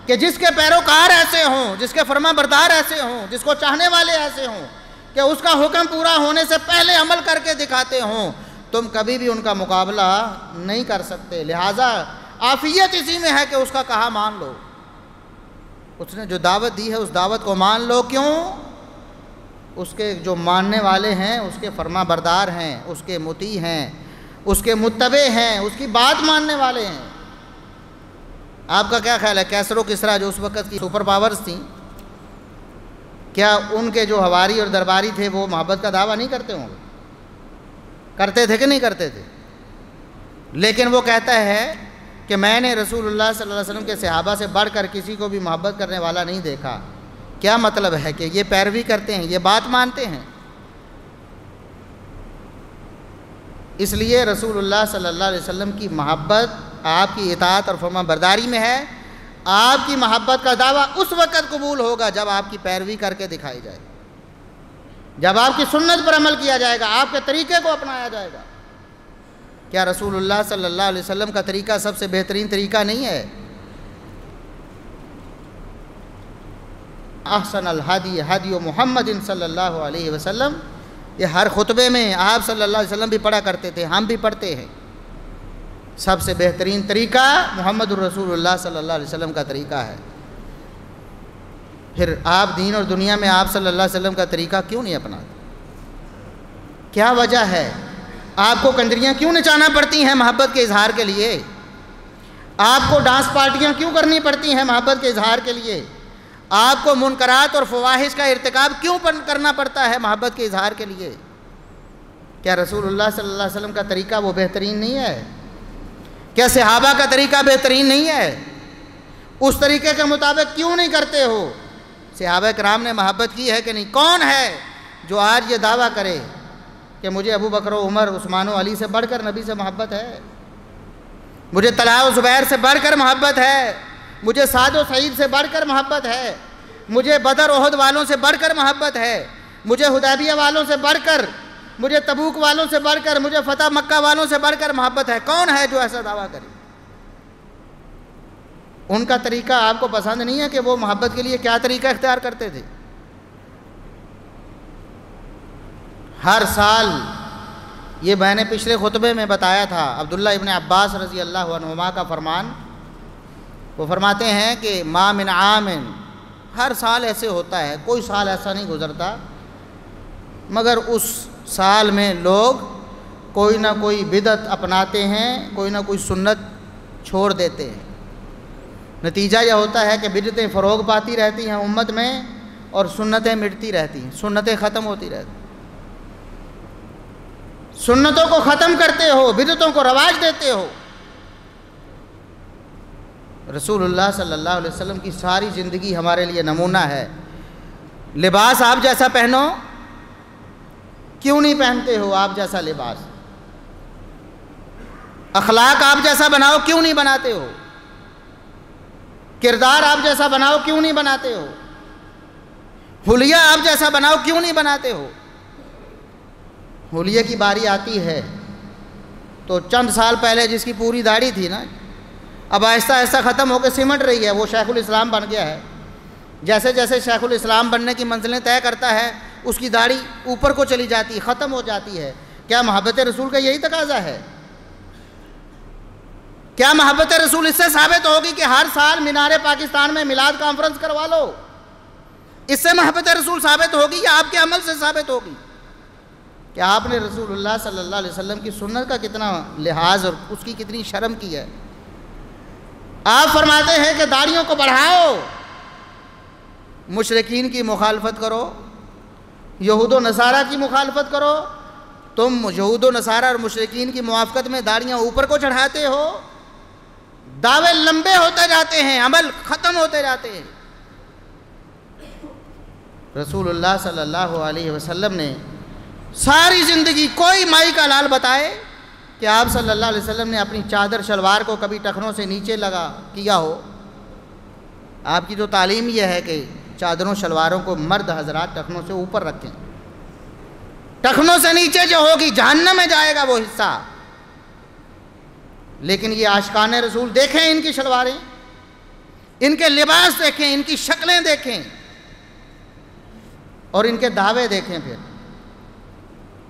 کہ جس کے پیروکار ایسے ہوں، جس کے فرما بردار ایسے ہوں، جس کو چاہنے والے ایسے ہوں کہ اس کا حکم پورا ہونے سے پہلے عمل کر کے دکھاتے ہوں، تم کبھی بھی ان کا مقابلہ نہیں کر سکتے۔ لہٰذا عافیت اسی میں ہے کہ اس کا کہا مان لو، اس نے جو دعوت دی ہے اس دعوت کو مان لو۔ کیوں؟ اس کے جو ماننے والے ہیں، اس کے فرما بردار ہیں، اس کے مطیع ہیں، اس کے متبع ہیں، اس کی بات ماننے والے ہیں۔ آپ کا کیا خیال ہے، کیسر و کسریٰ جو اس وقت کی سپر پاورز تھیں، کیا ان کے جو حواری اور درباری تھے وہ محبت کا دعویٰ نہیں کرتے ہوں گے؟ کرتے تھے کہ نہیں کرتے تھے؟ لیکن وہ کہتا ہے کہ میں نے رسول اللہ صلی اللہ علیہ وسلم کے صحابہ سے بڑھ کر کسی کو بھی محبت کرنے والا نہیں دیکھا۔ کیا مطلب ہے کہ یہ پیروی کرتے ہیں، یہ بات مانتے ہیں۔ اس لیے رسول اللہ صلی اللہ علیہ وسلم کی محبت آپ کی اطاعت اور فرما برداری میں ہے۔ آپ کی محبت کا دعویٰ اس وقت قبول ہوگا جب آپ کی پیروی کر کے دکھائی جائے، جب آپ کی سنت پر عمل کیا جائے گا، آپ کے طریقے کو اپنایا جائے گا۔ کیا رسول اللہ صلی اللہ علیہ وسلم کا طریقہ سب سے بہترین طریقہ نہیں ہے؟ احسن الہدی ہدی محمد صلی اللہ علیہ وسلم، یہ ہر خطبے میں آپ صلی اللہ علیہ وسلم بھی پڑھا کرتے تھے، ہم بھی پڑھتے ہیں۔ سب سے بہترین طریقہ محمد الرسول اللہ صلی اللہ علیہ وسلم کا طریقہ ہے۔ پھر آپ دین اور دنیا میں آپ صلی اللہ علیہ وسلم کا طریقہ کیوں نہیں اپناتے؟ کیا وجہ ہے؟ آپ کو کنجریاں کیوں نچانا پڑتی ہیں محبت کے اظہار کے لیے؟ آپ کو ڈانس پارٹیاں کیوں کرنی پڑتی ہیں محبت کے اظہار کے لیے؟ آپ کو منکرات اور فواحش کا ارتکاب کیوں کرنا پڑتا ہے محبت کے اظہار کے لیے؟ کیا رسول اللہ صلی اللہ علیہ وسلم کا طریقہ وہ بہترین نہیں ہے؟ کیا صحابہ کا طریقہ بہترین نہیں ہے؟ اس طریقے کے مطابق کیوں نہیں کرتے ہو؟ صحابہ کرام نے محبت کی ہے کہ نہیں؟ کون ہے جو آج یہ دعویٰ کرے کہ مجھے ابو بکر و عمر، عثمان و علی سے بڑھ کر نبی سے محبت ہے، مجھے طلحہ و زبیر سے بڑھ کر محبت ہے، مجھے سعد و سعید سے بڑھ کر محبت ہے، مجھے بدر احد والوں سے بڑھ کر محبت ہے، مجھے حدیبیہ والوں سے بڑھ کر، مجھے تبوک والوں سے بڑھ کر، مجھے فتح مکہ والوں سے بڑھ کر محبت ہے؟ کون ہے جو ایسا دعویٰ کرے؟ ان کا طریقہ آپ کو پسند نہیں ہے کہ وہ محبت کے لیے کیا طریقہ اختیار کرتے تھے؟ ہر سال، یہ میں نے پچھلے خطبے میں بتایا تھا، عبداللہ ابن عباس رضی اللہ عنہما کا فرمان، وہ فرماتے ہیں کہ ما من عام ہر سال ایسے ہوتا ہے، کوئی سال ایسا نہیں گزرتا مگر اس سال میں لوگ کوئی نہ کوئی بدعت اپناتے ہیں، کوئی نہ کوئی سنت چھوڑ دیتے ہیں۔ نتیجہ یہ ہوتا ہے کہ بدعتیں فروغ پاتی رہتی ہیں امت میں اور سنتیں مٹتی رہتی ہیں، سنتیں ختم ہوتی رہتی ہیں۔ سنتوں کو ختم کرتے ہو، بدعتوں کو رواج دیتے ہو۔ رسول اللہ صلی اللہ علیہ وسلم کی ساری زندگی ہمارے لیے نمونہ ہے۔ لباس آپ جیسا پہنو، کیوں نہیں پہنتے ہو آپ جیسا لباس؟ اخلاق آپ جیسا بناؤ، کیوں نہیں بناتے ہو؟ کردار آپ جیسا بناؤ، کیوں نہیں بناتے ہو؟ حلیہ آپ جیسا بناؤ، کیوں نہیں بناتے ہو؟ حلیہ کی باری آتی ہے تو چند سال پہلے جس کی پوری داڑھی تھی نا، اب آہستہ آہستہ ختم ہو کے سمٹ رہی ہے، وہ شیخ الاسلام بن گیا ہے۔ جیسے جیسے شیخ الاسلام بننے کی منزلیں طے کرتا ہے، اس کی داڑھی اوپر کو چلی جاتی، ختم ہو جاتی ہے۔ کیا محبت رسول کا یہی تقاضا ہے؟ کیا محبت رسول اس سے ثابت ہوگی کہ ہر سال مینار پاکستان میں میلاد کانفرنس کروا لو؟ اس سے محبت رسول ثابت ہوگی یا آپ کے عمل سے ثابت ہوگی؟ کہ آپ نے رسول اللہ صلی اللہ علیہ وسلم کی سنت کا کتنا لحاظ اور اس کی کتنی شرم کی ہے۔ آپ فرماتے ہیں کہ داڑھیوں کو بڑھاؤ، مشرکین کی مخالفت کرو، یہود و نصارہ کی مخالفت کرو۔ تم یہود و نصارہ اور مشرکین کی موافقت میں داڑھیاں اوپر کو چڑھاتے ہو، دعوے لمبے ہوتے جاتے ہیں، عمل ختم ہوتے جاتے ہیں۔ رسول اللہ صلی اللہ علیہ وسلم نے ساری زندگی، کوئی مائی کا لال بتائے کہ آپ صلی اللہ علیہ وسلم نے اپنی چادر شلوار کو کبھی ٹخنوں سے نیچے لگا کیا ہو؟ آپ کی تو تعلیم یہ ہے کہ چادروں شلواروں کو مرد حضرات ٹخنوں سے اوپر رکھیں، ٹخنوں سے نیچے جو ہوگی جہنم میں جائے گا وہ حصہ۔ لیکن یہ عاشقان رسول دیکھیں، ان کی شلواریں، ان کے لباس دیکھیں، ان کی شکلیں دیکھیں اور ان کے دعوے دیکھیں۔ پھر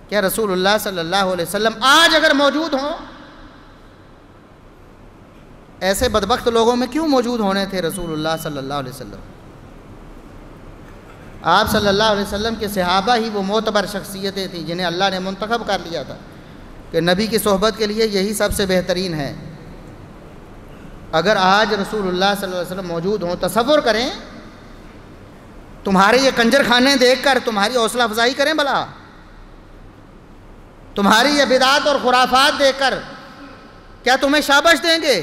کیا رسول اللہ صلی اللہ علیہ وسلم آج اگر موجود ہوں، ایسے بدبخت لوگوں میں کیوں موجود ہونے تھے رسول اللہ صلی اللہ علیہ وسلم؟ آپ صلی اللہ علیہ وسلم کے صحابہ ہی وہ معتبر شخصیتیں تھیں جنہیں اللہ نے منتخب کر لیا تھا کہ نبی کی صحبت کے لیے یہی سب سے بہترین ہے۔ اگر آج رسول اللہ صلی اللہ علیہ وسلم موجود ہوں، تصور کریں، تمہارے یہ کنجر خانے دیکھ کر تمہاری حوصلہ افزائی کریں بھلا، تمہاری یہ بدعات اور خرافات دیکھ کر کیا تمہیں شاباش دیں گے؟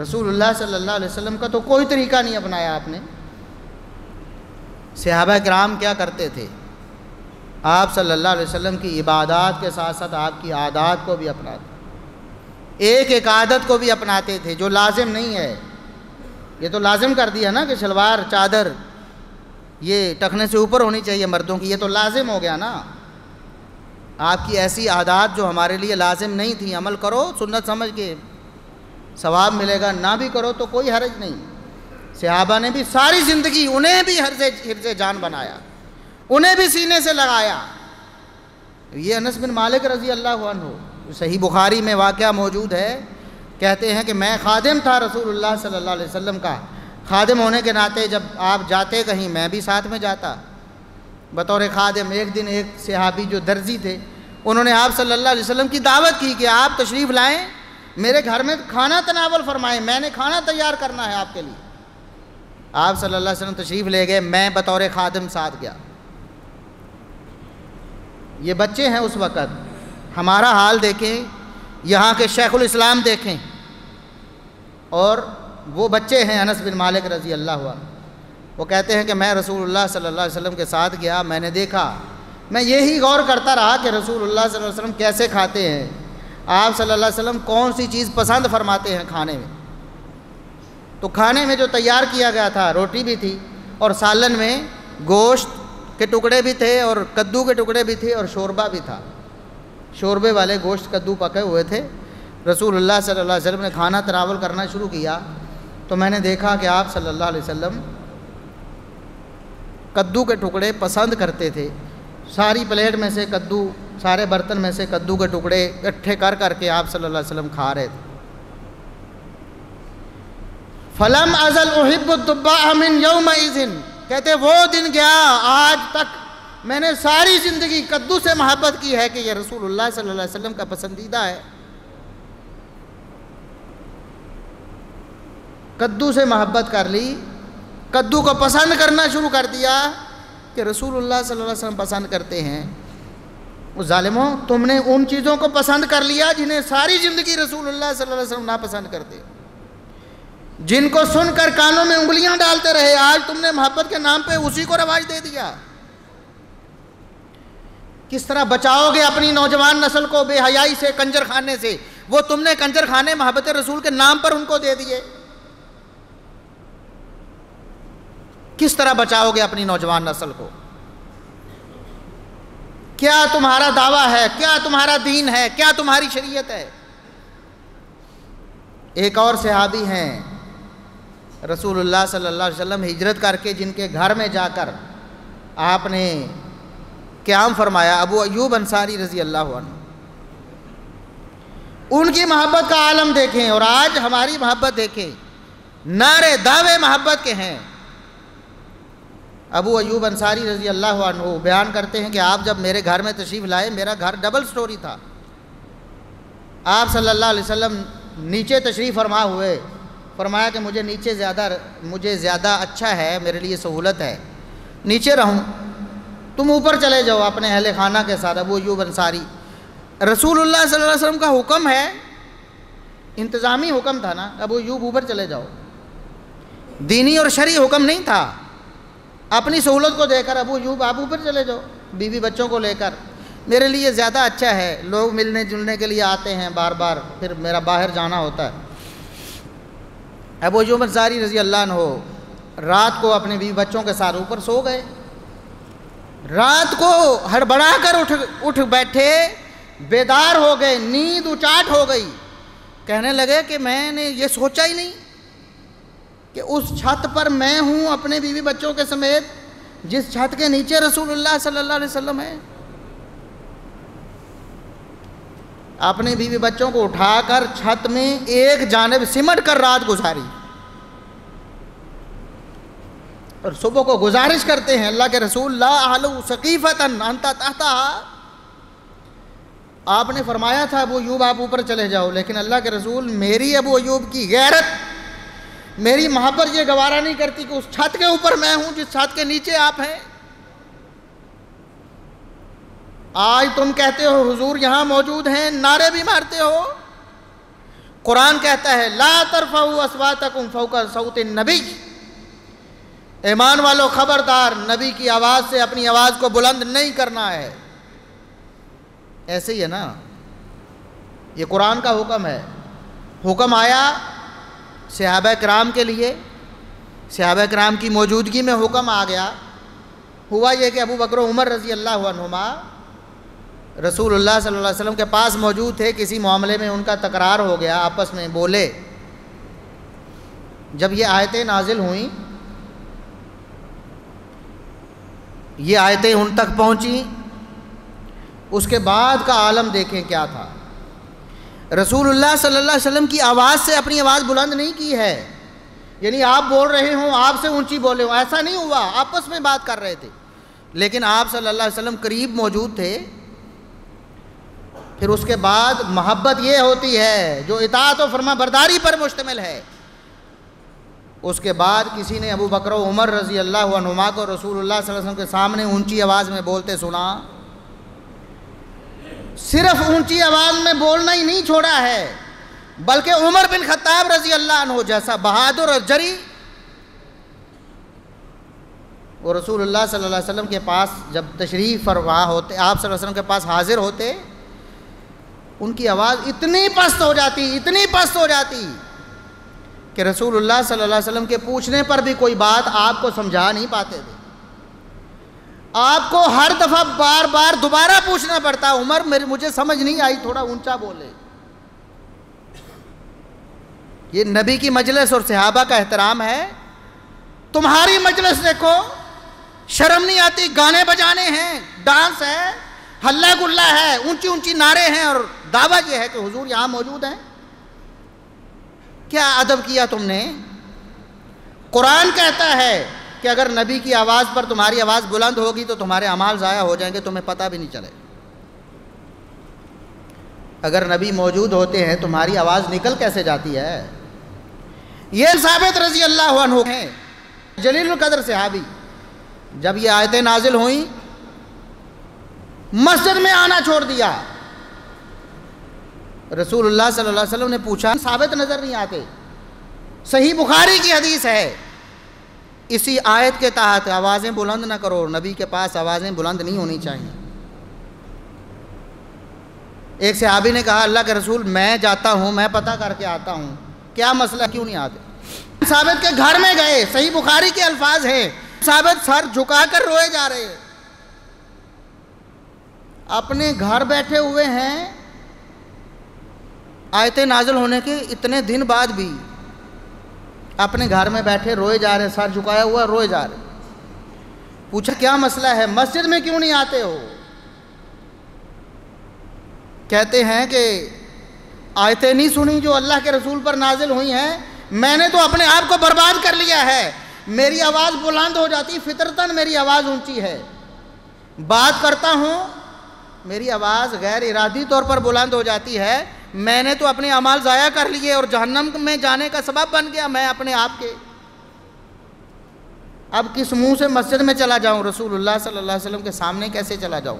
رسول اللہ صلی اللہ علیہ وسلم کا تو کوئی طریقہ نہیں اپنایا آپ نے۔ صحابہ کرام کیا کرتے تھے؟ آپ صلی اللہ علیہ وسلم کی عبادات کے ساتھ ساتھ آپ کی عادات کو بھی اپناتے، ایک ایک عادت کو بھی اپناتے تھے جو لازم نہیں ہے۔ یہ تو لازم کر دیا نا کہ شلوار چادر یہ ٹخنے سے اوپر ہونی چاہیے مردوں کی، یہ تو لازم ہو گیا نا۔ آپ کی ایسی عادات جو ہمارے لیے لازم نہیں تھی، عمل کرو سنت سمجھ کے، ثواب ملے گا، نہ بھی کرو تو کوئی حرج نہیں۔ صحابہ نے بھی ساری زندگی انہیں بھی حرز جان بنایا، انہیں بھی سینے سے لگایا۔ یہ انس بن مالک رضی اللہ عنہ، صحیح بخاری میں واقعہ موجود ہے، کہتے ہیں کہ میں خادم تھا رسول اللہ صلی اللہ علیہ وسلم کا، خادم ہونے کے ناطے جب آپ جاتے کہیں میں بھی ساتھ میں جاتا بطور خادم۔ ایک دن ایک صحابی جو درزی تھے، انہوں نے آپ صلی اللہ علیہ وسلم کی دعوت کی کہ آپ تشریف لائیں، میرے گھر میں کھانا تناول فرمائیں، میں نے کھانا تیار کرنا ہے آپ کے لیے۔ آپ صلی اللہ علیہ وسلم تشریف لے گئے، میں بطور خادم ساتھ گیا۔ یہ بچے ہیں اس وقت، ہمارا حال دیکھیں، یہاں کے شیخ الاسلام دیکھیں، اور وہ بچے ہیں انس بن مالک رضی اللہ عنہ۔ وہ کہتے ہیں کہ میں رسول اللہ صلی اللہ علیہ وسلم کے ساتھ گیا، میں نے دیکھا، میں یہی غور کرتا رہا کہ رسول اللہ صلی اللہ علیہ وسلم کیسے کھاتے ہیں، آپ صلی اللہ علیہ وسلم کون سی چیز پسند فرماتے ہیں کھانے میں۔ تو کھانے میں جو تیار کیا گیا تھا، روٹی بھی تھی اور سالن میں گوشت کے ٹکڑے بھی تھے اور کدو کے ٹکڑے بھی تھے اور شوربہ بھی تھا، شوربے والے گوشت کدو پکے ہوئے تھے۔ رسول اللہ صلی اللہ علیہ وسلم نے کھانا تناول کرنا شروع کیا تو میں نے دیکھا کہ آپ صلی اللہ علیہ وسلم کدو کے ٹکڑے پسند کرتے تھے۔ ساری پلیٹ میں سے کدو، سارے برتن میں سے کدو کے ٹکڑے اکٹھے کر کر کے آپ صلی اللہ علیہ وسلم کھا رہے تھے۔ فلم ازل احب الدباء من یومئذ، کہتے وہ دن گیا آج تک میں نے ساری زندگی کدو سے محبت کی ہے کہ یہ رسول اللہ صلی اللہ علیہ وسلم کا پسندیدہ ہے۔ کدو سے محبت کر لی، کدو کو پسند کرنا شروع کر دیا کہ رسول اللہ صلی اللہ علیہ وسلم پسند کرتے ہیں۔ وہ ظالموں، تم نے ان چیزوں کو پسند کر لیا جنہیں ساری زندگی رسول اللہ صلی اللہ علیہ وسلم ناپسند کرتے، جن کو سن کر کانوں میں انگلیاں ڈالتے رہے، آج تم نے محبت کے نام پہ اسی کو رواج دے دیا۔ کس طرح بچاؤ گے اپنی نوجوان نسل کو بے حیائی سے، کنجر خانے سے؟ وہ تم نے کنجر خانے محبت رسول کے نام پر ان کو دے دیے۔ کس طرح بچاؤ گے اپنی نوجوان نسل کو؟ کیا تمہارا دعویٰ ہے؟ کیا تمہارا دین ہے؟ کیا تمہاری شریعت ہے؟ ایک اور صحابی ہیں رسول اللہ صلی اللہ علیہ وسلم ہجرت کر کے جن کے گھر میں جا کر آپ نے قیام فرمایا، ابو ایوب انصاری رضی اللہ عنہ۔ ان کی محبت کا عالم دیکھیں اور آج ہماری محبت دیکھیں، نعرے دعوے محبت کے ہیں۔ ابو ایوب انصاری رضی اللہ عنہ بیان کرتے ہیں کہ آپ جب میرے گھر میں تشریف لائے، میرا گھر ڈبل سٹوری تھا۔ آپ صلی اللہ علیہ وسلم نیچے تشریف فرما ہوئے، فرمایا کہ مجھے زیادہ اچھا ہے، میرے لیے سہولت ہے نیچے رہوں، تم اوپر چلے جاؤ اپنے اہل خانہ کے ساتھ۔ ابو ایوب انصاری، رسول اللہ صلی اللہ علیہ وسلم کا حکم ہے، انتظامی حکم تھا نا، ابو ایوب اوپر چلے جاؤ، دینی اور شرعی حکم نہیں تھا۔ اپنی سہولت کو دے کر ابو ایوب آپ اوپر چلے جاؤ بیوی بچوں کو لے کر، میرے لیے زیادہ اچھا ہے، لوگ ملنے جلنے کے لیے آتے ہیں بار بار، پھر میرا باہر جانا ہوتا ہے۔ ابو ایوب انصاری رضی اللہ عنہ رات کو اپنے بیوی بچوں کے ساتھ اوپر سو گئے۔ رات کو ہڑبڑا کر اٹھ بیٹھے، بیدار ہو گئے، نیند اچاٹ ہو گئی، کہنے لگے کہ میں نے یہ سوچا ہی نہیں کہ اس چھت پر میں ہوں اپنے بیوی بچوں کے سمیت، جس چھت کے نیچے رسول اللہ صلی اللہ علیہ وسلم ہے۔ اپنے بیوی بچوں کو اٹھا کر چھت میں ایک جانب سمٹ کر رات گزاری، اور صبح کو گزارش کرتے ہیں اللہ کے رسول، لا اعلو سقیفۃ انت تحتہا، آپ نے فرمایا تھا ابو ایوب آپ اوپر چلے جاؤ، لیکن اللہ کے رسول میری ابو ایوب کی غیرت، میری محبت یہ گوارا نہیں کرتی کہ اس چھت کے اوپر میں ہوں جس چھت کے نیچے آپ ہیں۔ آج تم کہتے ہو حضور یہاں موجود ہیں، نعرے بھی مارتے ہو۔ قرآن کہتا ہے لا ترفعوا اصواتکم فوق صوت النبی، ایمان والو خبردار، نبی کی آواز سے اپنی آواز کو بلند نہیں کرنا ہے۔ ایسے ہی ہے نا، یہ قرآن کا حکم ہے۔ حکم آیا صحابہ کرام کے لیے، صحابہ کرام کی موجودگی میں حکم آ گیا۔ ہوا یہ کہ ابو بکر و عمر رضی اللہ عنہما رسول اللہ صلی اللہ علیہ وسلم کے پاس موجود تھے، کسی معاملے میں ان کا تکرار ہو گیا، آپس میں بولے۔ جب یہ آیتیں نازل ہوئیں، یہ آیتیں ان تک پہنچیں، اس کے بعد کا عالم دیکھیں کیا تھا۔ رسول اللہ صلی اللہ علیہ وسلم کی آواز سے اپنی آواز بلند نہیں کی ہے، یعنی آپ بول رہے ہوں آپ سے اونچی بولے ہوں، ایسا نہیں ہوا، آپس میں بات کر رہے تھے، لیکن آپ صلی اللہ علیہ وسلم قریب موجود تھے۔ پھر اس کے بعد محبت یہ ہوتی ہے جو اطاعت و فرما برداری پر مشتمل ہے۔ اس کے بعد کسی نے ابو بکر و عمر رضی اللہ عنہما کو رسول اللہ صلی اللہ علیہ وسلم کے سامنے اونچی آواز میں بولتے سنا۔ صرف اونچی آواز میں بولنا ہی نہیں چھوڑا ہے، بلکہ عمر بن خطاب رضی اللہ عنہ جیسا بہادر اور جری، وہ رسول اللہ صلی اللہ علیہ وسلم کے پاس جب تشریف فرما ہوتے، آپ صلی اللہ علیہ وسلم کے پاس حاضر ہوتے، ان کی آواز اتنی پست ہو جاتی کہ رسول اللہ صلی اللہ علیہ وسلم کے پوچھنے پر بھی کوئی بات آپ کو سمجھا نہیں پاتے تھے۔ آپ کو ہر دفعہ بار بار دوبارہ پوچھنا پڑتا، عمر مجھے سمجھ نہیں آئی، تھوڑا اونچا بولے۔ یہ نبی کی مجلس اور صحابہ کا احترام ہے۔ تمہاری مجلس دیکھو، شرم نہیں آتی، گانے بجانے ہیں، ڈانس ہے، ہلا گلا ہے، اونچی اونچی نعرے ہیں، اور دعویٰ یہ ہے کہ حضور یہاں موجود ہیں۔ کیا ادب کیا تم نے؟ قرآن کہتا ہے کہ اگر نبی کی آواز پر تمہاری آواز بلند ہوگی تو تمہارے اعمال ضائع ہو جائیں گے، تمہیں پتہ بھی نہیں چلے۔ اگر نبی موجود ہوتے ہیں تمہاری آواز نکل کیسے جاتی ہے؟ یہ ثابت رضی اللہ عنہ ہیں، جلیل القدر صحابی، جب یہ آیتیں نازل ہوئیں مسجد میں آنا چھوڑ دیا۔ رسول اللہ صلی اللہ علیہ وسلم نے پوچھا، ثابت نظر نہیں آتے؟ صحیح بخاری کی حدیث ہے، اسی آیت کے تحت آوازیں بلند نہ کرو، نبی کے پاس آوازیں بلند نہیں ہونی چاہیے۔ ایک صحابی نے کہا، اللہ کے رسول میں جاتا ہوں، میں پتہ کر کے آتا ہوں، کیا مسئلہ، کیوں نہیں آتے؟ ثابت کے گھر میں گئے، صحیح بخاری کے الفاظ ہیں، ثابت سر جھکا کر روئے جا رہے ہیں، اپنے گھر بیٹھے ہوئے ہیں، آیتیں نازل ہونے کے اتنے دن بعد بھی اپنے گھر میں بیٹھے روئے جا رہے، سر جھکایا ہوا روئے جا رہے۔ پوچھا کیا مسئلہ ہے، مسجد میں کیوں نہیں آتے ہو؟ کہتے ہیں کہ آیتیں نہیں سنی جو اللہ کے رسول پر نازل ہوئی ہیں، میں نے تو اپنے آپ کو برباد کر لیا ہے، میری آواز بلند ہو جاتی، فطرتاً میری آواز اونچی ہے، بات کرتا ہوں میری آواز غیر ارادی طور پر بلند ہو جاتی ہے، میں نے تو اپنے اعمال ضائع کر لیے اور جہنم میں جانے کا سبب بن گیا میں اپنے آپ کے۔ اب کس منہ سے مسجد میں چلا جاؤں، رسول اللہ صلی اللہ علیہ وسلم کے سامنے کیسے چلا جاؤں؟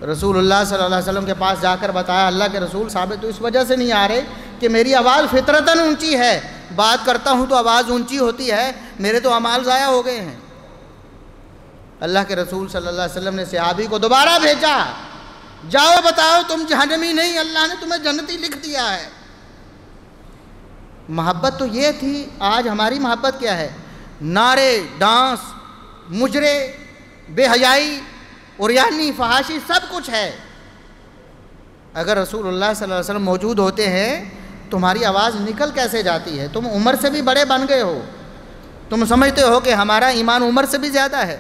رسول اللہ صلی اللہ علیہ وسلم کے پاس جا کر بتایا، اللہ کے رسول ثابت تو اس وجہ سے نہیں آ رہے کہ میری آواز فطرتاً اونچی ہے، بات کرتا ہوں تو آواز اونچی ہوتی ہے، میرے تو اعمال ضائع ہو گئے ہیں۔ اللہ کے رسول صلی اللہ علیہ وسلم نے صحابی کو دوبارہ بھیجا، جاؤ بتاؤ تم جہنمی نہیں، اللہ نے تمہیں جنتی لکھ دیا ہے۔ محبت تو یہ تھی، آج ہماری محبت کیا ہے؟ نعرے، ڈانس، مجرے، بے حیائی، عریانی، فحاشی، سب کچھ ہے۔ اگر رسول اللہ صلی اللہ علیہ وسلم موجود ہوتے ہیں تمہاری آواز نکل کیسے جاتی ہے؟ تم عمر سے بھی بڑے بن گئے ہو، تم سمجھتے ہو کہ ہمارا ایمان عمر سے بھی زیادہ ہے،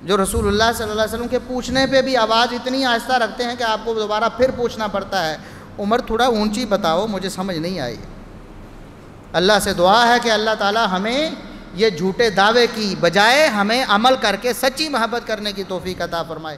جو رسول اللہ صلی اللہ علیہ وسلم کے پوچھنے پہ بھی آواز اتنی آہستہ رکھتے ہیں کہ آپ کو دوبارہ پھر پوچھنا پڑتا ہے، عمر تھوڑا اونچی بتاؤ، مجھے سمجھ نہیں آئی۔ اللہ سے دعا ہے کہ اللہ تعالی ہمیں یہ جھوٹے دعوے کی بجائے ہمیں عمل کر کے سچی محبت کرنے کی توفیق عطا فرمائے۔